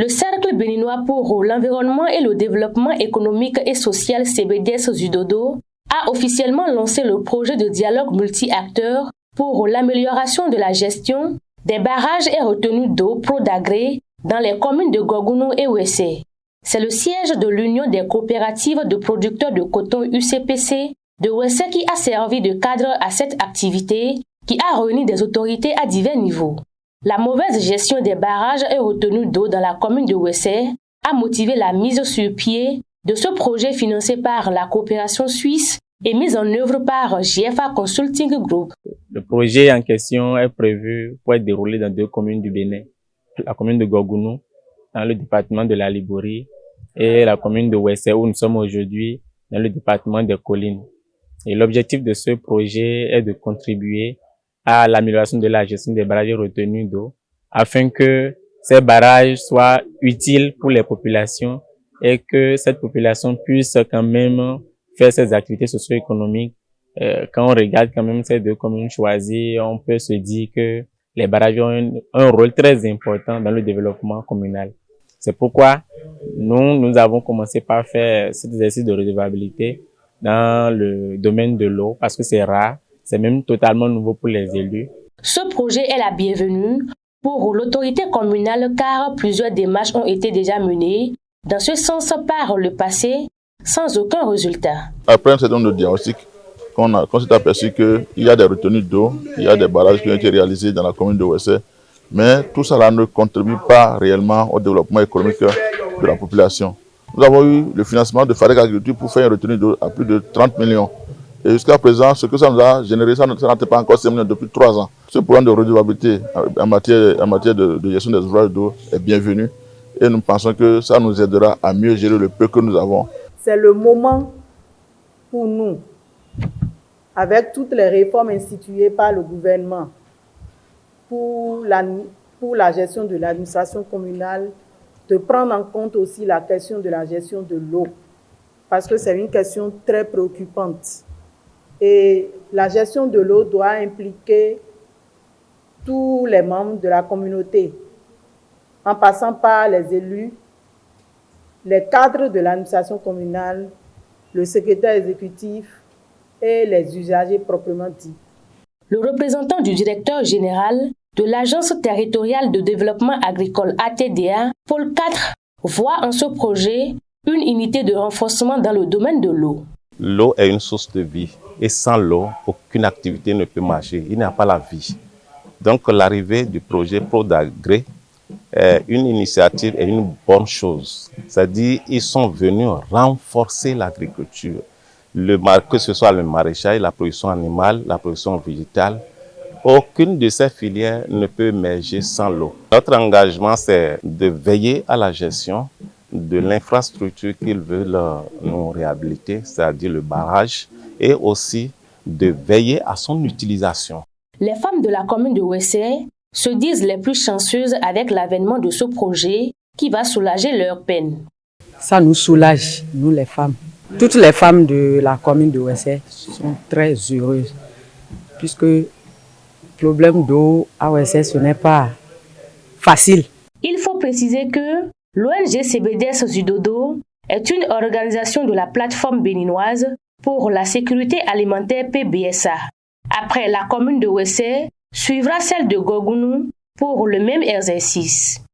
Le Cercle béninois pour l'environnement et le développement économique et social CBDS Zudodo a officiellement lancé le projet de dialogue multi-acteurs pour l'amélioration de la gestion des barrages et retenues d'eau Prodagré dans les communes de Gorgounou et Ouessé. C'est le siège de l'Union des coopératives de producteurs de coton UCPC de Ouessé qui a servi de cadre à cette activité qui a réuni des autorités à divers niveaux. La mauvaise gestion des barrages et retenues d'eau dans la commune de Ouessé a motivé la mise sur pied de ce projet financé par la coopération suisse et mis en œuvre par GFA Consulting Group. Le projet en question est prévu pour être déroulé dans 2 communes du Bénin, la commune de Gorgounou, dans le département de la Liborie, et la commune de Ouessé, où nous sommes aujourd'hui, dans le département des Collines. Et l'objectif de ce projet est de contribuer à l'amélioration de la gestion des barrages et retenues d'eau, afin que ces barrages soient utiles pour les populations et que cette population puisse quand même faire ses activités socio-économiques. Quand on regarde quand même ces 2 communes choisies, on peut se dire que les barrages ont un rôle très important dans le développement communal. C'est pourquoi nous avons commencé par faire cet exercice de redevabilité dans le domaine de l'eau, parce que c'est rare, c'est même totalement nouveau pour les élus. Ce projet est la bienvenue pour l'autorité communale car plusieurs démarches ont été déjà menées dans ce sens par le passé sans aucun résultat. Après un certain nombre de diagnostics, on s'est aperçu qu'il y a des retenues d'eau, il y a des barrages qui ont été réalisés dans la commune de Ouessé, mais tout cela ne contribue pas réellement au développement économique de la population. Nous avons eu le financement de Farek Agriculture pour faire une retenue d'eau à plus de 30 millions. Et jusqu'à présent, ce que ça nous a généré, ça n'était pas encore 5 millions depuis 3 ans. Ce programme de redevabilité en matière de gestion des ouvrages d'eau est bienvenu et nous pensons que ça nous aidera à mieux gérer le peu que nous avons. C'est le moment pour nous, avec toutes les réformes instituées par le gouvernement pour la gestion de l'administration communale, de prendre en compte aussi la question de la gestion de l'eau, parce que c'est une question très préoccupante. Et la gestion de l'eau doit impliquer tous les membres de la communauté, en passant par les élus, les cadres de l'administration communale, le secrétaire exécutif et les usagers proprement dits. Le représentant du directeur général de l'Agence territoriale de développement agricole ATDA, Paul 4, voit en ce projet une unité de renforcement dans le domaine de l'eau. L'eau est une source de vie et sans l'eau, aucune activité ne peut marcher. Il n'y a pas la vie. Donc l'arrivée du projet Prodagré est une initiative et une bonne chose. C'est-à-dire qu'ils sont venus renforcer l'agriculture, que ce soit le maraîchage, la production animale, la production végétale. Aucune de ces filières ne peut émerger sans l'eau. Notre engagement, c'est de veiller à la gestion de l'infrastructure qu'ils veulent nous réhabiliter, c'est-à-dire le barrage, et aussi de veiller à son utilisation. Les femmes de la commune de Ouessé se disent les plus chanceuses avec l'avènement de ce projet qui va soulager leur peine. Ça nous soulage, nous les femmes. Toutes les femmes de la commune de Ouessé sont très heureuses, puisque le problème d'eau à Ouessé, ce n'est pas facile. Il faut préciser que l'ONG CBDS Zudodo est une organisation de la plateforme béninoise pour la sécurité alimentaire PBSA. Après la commune de Ouessé, suivra celle de Gorgounou pour le même exercice.